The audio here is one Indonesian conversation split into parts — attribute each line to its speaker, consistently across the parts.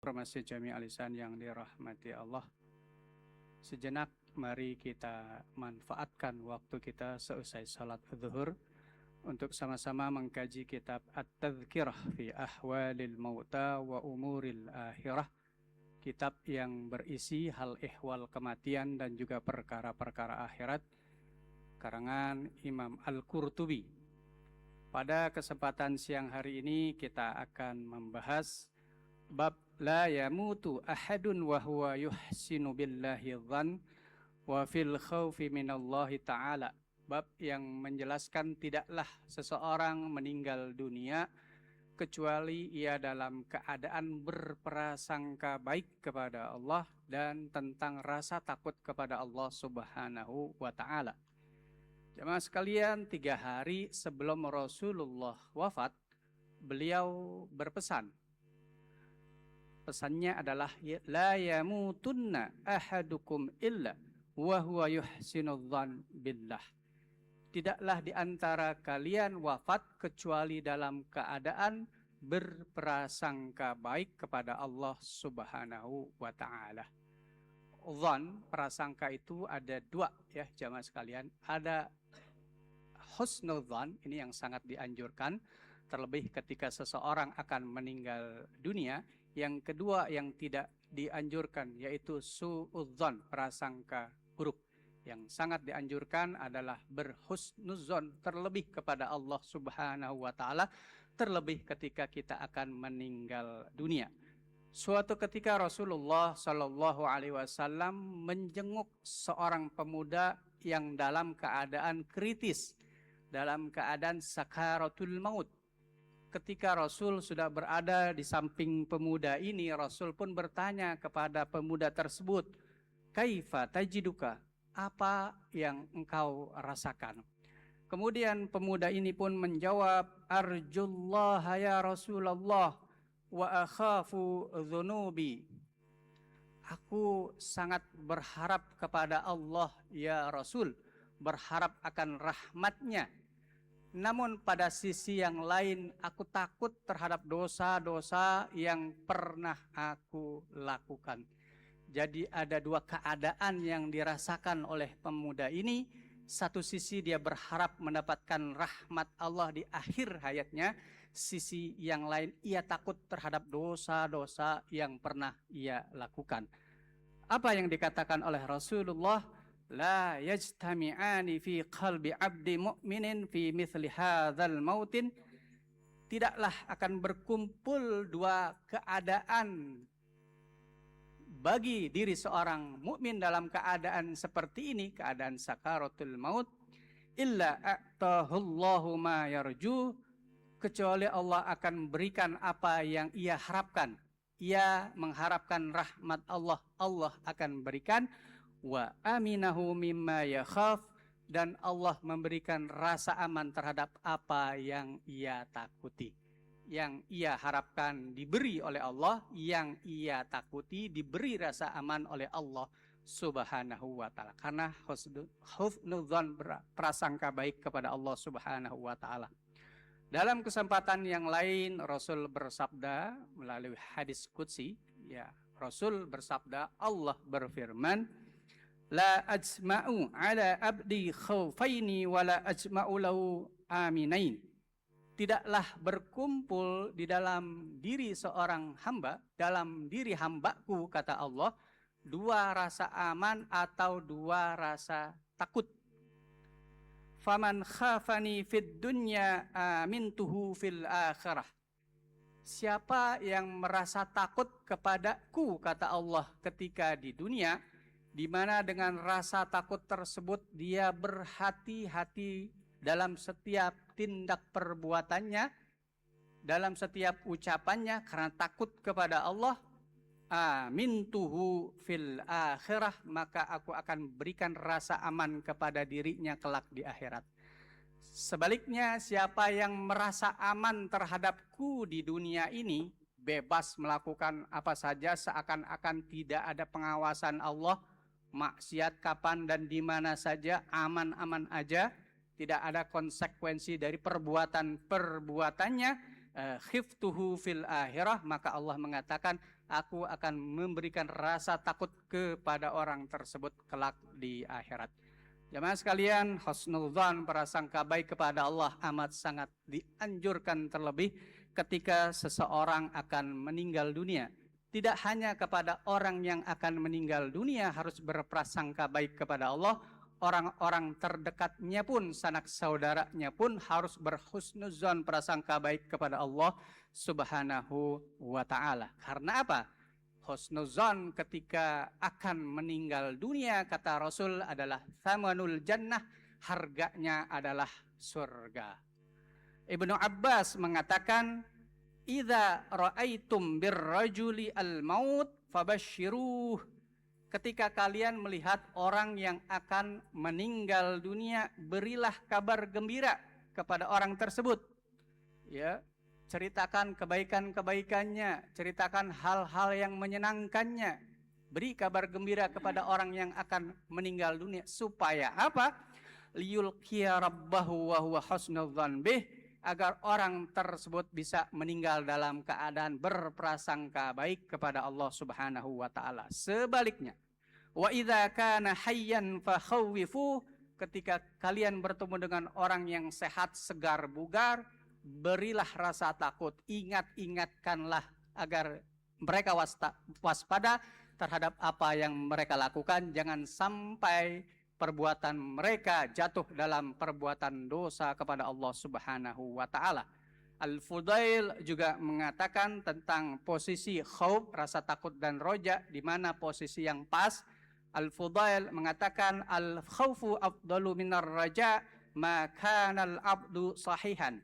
Speaker 1: Informasi Jami Alisan yang dirahmati Allah. Sejenak mari kita manfaatkan waktu kita seusai salat zuhur untuk sama-sama mengkaji kitab At-Tadhkirah fi Ahwalil Mauta wa Umuril Akhirah. Kitab yang berisi hal ihwal kematian dan juga perkara-perkara akhirat, karangan Imam Al-Qurtubi. Pada kesempatan siang hari ini kita akan membahas bab la yamutu ahadun wa huwa yuhsinu billahi dhann wa fil khawfi minallahi ta'ala. Bab yang menjelaskan tidaklah seseorang meninggal dunia kecuali ia dalam keadaan berprasangka baik kepada Allah dan tentang rasa takut kepada Allah Subhanahu wa ta'ala. Jemaah sekalian, 3 hari sebelum Rasulullah wafat, beliau berpesan. Pesannya adalah la yamutunna ahadukum illa wa huwa yuhsinu dzan billah. Tidaklah di antara kalian wafat kecuali dalam keadaan berprasangka baik kepada Allah Subhanahu wa ta'ala. Dzan, prasangka itu ada 2 ya jamaah sekalian. Ada husnudzan, ini yang sangat dianjurkan, terlebih ketika seseorang akan meninggal dunia. Yang kedua yang tidak dianjurkan yaitu suudzan, prasangka buruk. Yang sangat dianjurkan adalah berhusnudzon, terlebih kepada Allah Subhanahu wa ta'ala, terlebih ketika kita akan meninggal dunia. Suatu ketika Rasulullah Shallallahu Alaihi Wasallam menjenguk seorang pemuda yang dalam keadaan kritis, dalam keadaan sakaratul maut. Ketika Rasul sudah berada di samping pemuda ini, Rasul pun bertanya kepada pemuda tersebut, "Kaifa tajiduka?" Apa yang engkau rasakan? Kemudian pemuda ini pun menjawab, "Arjullah ya Rasulullah wa akhafu dzunubi." Aku sangat berharap kepada Allah ya Rasul, berharap akan rahmatnya. Namun pada sisi yang lain aku takut terhadap dosa-dosa yang pernah aku lakukan. Jadi ada 2 keadaan yang dirasakan oleh pemuda ini. Satu sisi dia berharap mendapatkan rahmat Allah di akhir hayatnya. Sisi yang lain ia takut terhadap dosa-dosa yang pernah ia lakukan. Apa yang dikatakan oleh Rasulullah? La yajtami'ani fi qalbi abdi mu'minin fi mithli hadzal mautin. Tidaklah akan berkumpul 2 keadaan bagi diri seorang mukmin dalam keadaan seperti ini, keadaan sakaratul maut, illa a'tahullahu ma yarju, kecuali Allah akan memberikan apa yang ia harapkan. Ia mengharapkan rahmat Allah, Allah akan berikan. Wa aminahu mimma yakhaf, dan Allah memberikan rasa aman terhadap apa yang ia takuti. Yang ia harapkan diberi oleh Allah, yang ia takuti diberi rasa aman oleh Allah Subhanahu wa ta'ala. Karena husnudzan, prasangka baik kepada Allah Subhanahu wa ta'ala. Dalam kesempatan yang lain Rasul bersabda melalui hadis qudsi, ya, Rasul bersabda, Allah berfirman, la ajma'u ala abdi khawfaini wa la ajma'u lahu aminain. Tidaklah berkumpul di dalam diri seorang hamba, dalam diri hambaku, kata Allah, 2 rasa aman atau 2 rasa takut. Faman khafani fid dunya amintuhu fil akhirah. Siapa yang merasa takut kepadaku, kata Allah, ketika di dunia, di mana dengan rasa takut tersebut dia berhati-hati dalam setiap tindak perbuatannya, dalam setiap ucapannya, karena takut kepada Allah, amintuhu fil akhirah, maka aku akan berikan rasa aman kepada dirinya kelak di akhirat. Sebaliknya, siapa yang merasa aman terhadapku di dunia ini, bebas melakukan apa saja seakan-akan tidak ada pengawasan Allah, maksiat kapan dan di mana saja, aman-aman aja, tidak ada konsekuensi dari perbuatannya, khiftuhu fil akhirah, maka Allah mengatakan aku akan memberikan rasa takut kepada orang tersebut kelak di akhirat. Jemaah sekalian, husnudzan, prasangka baik kepada Allah amat sangat dianjurkan, terlebih ketika seseorang akan meninggal dunia. Tidak hanya kepada orang yang akan meninggal dunia harus berprasangka baik kepada Allah, orang-orang terdekatnya pun, sanak saudaranya pun harus berhusnudzan, prasangka baik kepada Allah Subhanahu wa ta'ala. Karena apa? Husnuzan ketika akan meninggal dunia, kata Rasul, adalah thamanul jannah, harganya adalah surga. Ibnu Abbas mengatakan, idza ra'aitum birrajuli al-maut fabashiruh. Ketika kalian melihat orang yang akan meninggal dunia, berilah kabar gembira kepada orang tersebut. Ya, ceritakan kebaikan-kebaikannya, ceritakan hal-hal yang menyenangkannya. Beri kabar gembira kepada orang yang akan meninggal dunia. Supaya apa? Liyulqiya rabbahu wa huwa husnudzan bih, agar orang tersebut bisa meninggal dalam keadaan berprasangka baik kepada Allah Subhanahu wa ta'ala. Sebaliknya, wa idza kana hayyan fakhawwifu, ketika kalian bertemu dengan orang yang sehat, segar, bugar, berilah rasa takut, ingatkanlah agar mereka waspada terhadap apa yang mereka lakukan. Jangan sampai perbuatan mereka jatuh dalam perbuatan dosa kepada Allah Subhanahu wa ta'ala. Al-Fudail juga mengatakan tentang posisi khauf, rasa takut, dan roja, di mana posisi yang pas. Al-Fudail mengatakan al-khaufu afdalu minar raja ma kana al-abdu sahihan.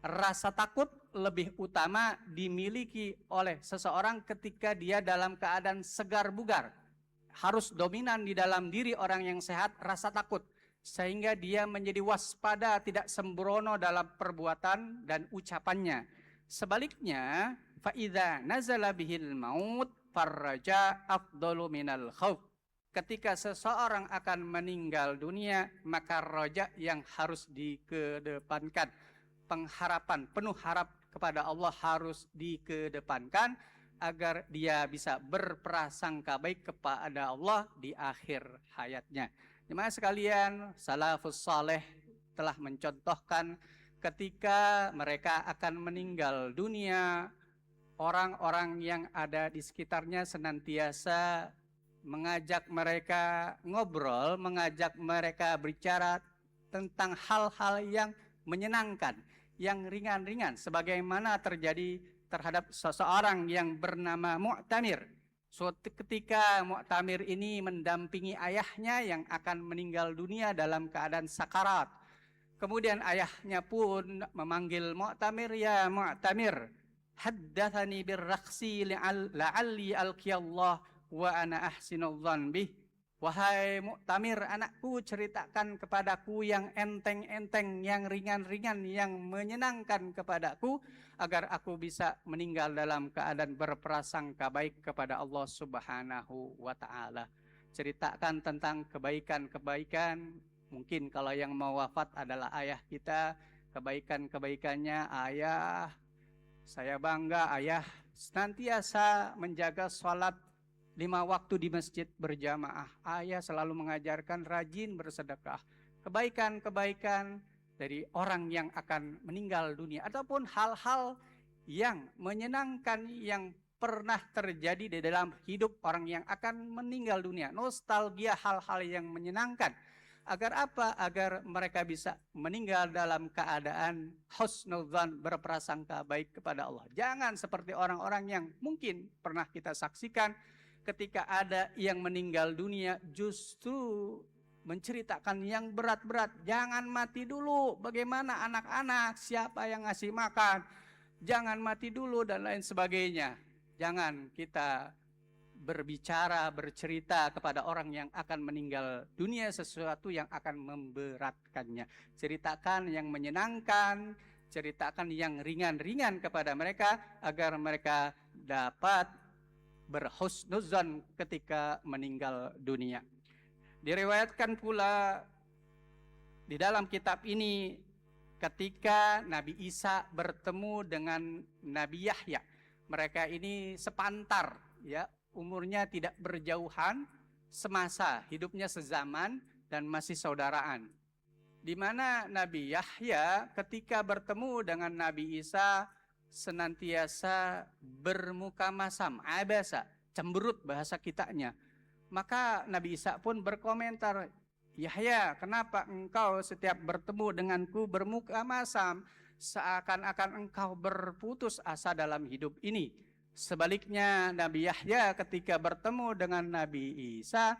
Speaker 1: Rasa takut lebih utama dimiliki oleh seseorang ketika dia dalam keadaan segar bugar. Harus dominan di dalam diri orang yang sehat rasa takut, sehingga dia menjadi waspada, tidak sembrono dalam perbuatan dan ucapannya. Sebaliknya, fa idza nazala bihil maut farraja afdalu minal khauf. Ketika seseorang akan meninggal dunia, maka roja yang harus dikedepankan. Pengharapan, penuh harap kepada Allah harus dikedepankan agar dia bisa berprasangka baik kepada Allah di akhir hayatnya. Jemaah sekalian, salafus saleh telah mencontohkan ketika mereka akan meninggal dunia, orang-orang yang ada di sekitarnya senantiasa mengajak mereka ngobrol, mengajak mereka bicara tentang hal-hal yang menyenangkan, yang ringan-ringan, sebagaimana terjadi terhadap seseorang yang bernama Mu'tamir. Suatu ketika Mu'tamir ini mendampingi ayahnya yang akan meninggal dunia dalam keadaan sakarat. Kemudian ayahnya pun memanggil Mu'tamir, ya Mu'tamir, haddatsani birraqsi la'alli alqiyallah wa ana ahsinul dzan bih. Wahai Mu'tamir, anakku, ceritakan kepadaku yang enteng-enteng, yang ringan-ringan, yang menyenangkan kepadaku, agar aku bisa meninggal dalam keadaan berprasangka baik kepada Allah Subhanahu wa ta'ala. Ceritakan tentang kebaikan-kebaikan. Mungkin kalau yang mau wafat adalah ayah kita, kebaikan-kebaikannya, ayah, saya bangga ayah senantiasa menjaga sholat 5 waktu di masjid berjamaah. Ayah selalu mengajarkan rajin bersedekah. Kebaikan-kebaikan dari orang yang akan meninggal dunia, ataupun hal-hal yang menyenangkan yang pernah terjadi di dalam hidup orang yang akan meninggal dunia. Nostalgia hal-hal yang menyenangkan. Agar apa? Agar mereka bisa meninggal dalam keadaan husnudzan, berprasangka baik kepada Allah. Jangan seperti orang-orang yang mungkin pernah kita saksikan, ketika ada yang meninggal dunia justru menceritakan yang berat-berat. Jangan mati dulu, bagaimana anak-anak, siapa yang ngasih makan, jangan mati dulu, dan lain sebagainya. Jangan kita berbicara, bercerita kepada orang yang akan meninggal dunia sesuatu yang akan memberatkannya. Ceritakan yang menyenangkan, ceritakan yang ringan-ringan kepada mereka, agar mereka dapat berhusnudzan ketika meninggal dunia. Diriwayatkan pula di dalam kitab ini ketika Nabi Isa bertemu dengan Nabi Yahya, Mereka ini sepantar, ya, umurnya tidak berjauhan, semasa, hidupnya sezaman dan masih saudaraan. Di mana Nabi Yahya ketika bertemu dengan Nabi Isa senantiasa bermuka masam, abasa, cemberut bahasa kitanya. Maka Nabi Isa pun berkomentar, Yahya, kenapa engkau setiap bertemu denganku bermuka masam, seakan-akan engkau berputus asa dalam hidup ini. Sebaliknya Nabi Yahya ketika bertemu dengan Nabi Isa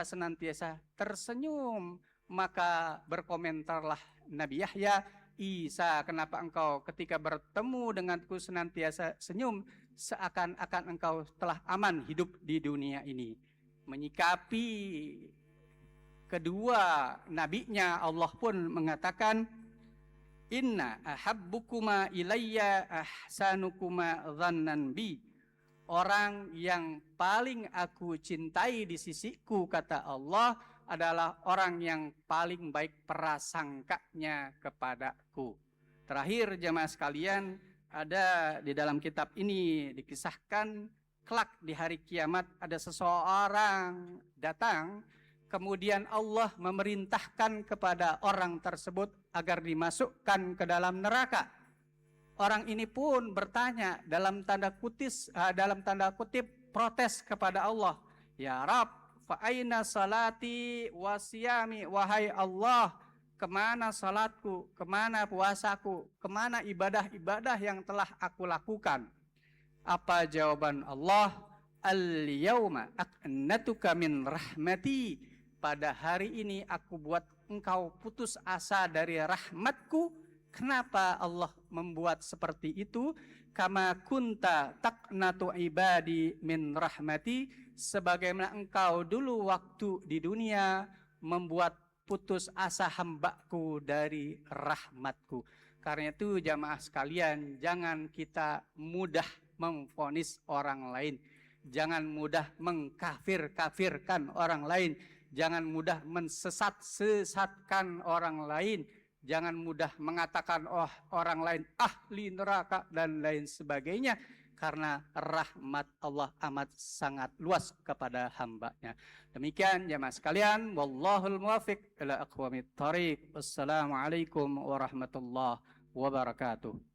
Speaker 1: senantiasa tersenyum. Maka berkomentarlah Nabi Yahya, Isa, kenapa engkau ketika bertemu denganku senantiasa senyum, seakan-akan engkau telah aman hidup di dunia ini. Menyikapi kedua nabinya, Allah pun mengatakan, Inna ahabbukuma ilayya ahsanukuma dhannan bi. Orang yang paling aku cintai di sisiku, kata Allah, adalah orang yang paling baik prasangkanya kepadaku. Terakhir jemaah sekalian, ada di dalam kitab ini dikisahkan kelak di hari kiamat ada seseorang datang, kemudian Allah memerintahkan kepada orang tersebut agar dimasukkan ke dalam neraka. Orang ini pun bertanya dalam tanda kutip protes kepada Allah, ya Rabb, fa'aina salati wasiyami, wahai Allah, kemana salatku, kemana puasaku, kemana ibadah-ibadah yang telah aku lakukan? Apa jawaban Allah? Al-yawma aqnatuka min rahmati. Pada hari ini aku buat engkau putus asa dari rahmatku. Kenapa Allah membuat seperti itu? Kama kunta taqnatu ibadi min rahmati, sebagaimana engkau dulu waktu di dunia membuat putus asa hambaku dari rahmatku. Karena itu jamaah sekalian, jangan kita mudah memvonis orang lain, jangan mudah mengkafir-kafirkan orang lain, jangan mudah mensesat-sesatkan orang lain, jangan mudah mengatakan orang lain ahli neraka dan lain sebagainya, karena rahmat Allah amat sangat luas kepada hambanya. Demikian jemaah sekalian, wallahul muwaffiq ila aqwamit thariq. Wassalamualaikum warahmatullahi wabarakatuh.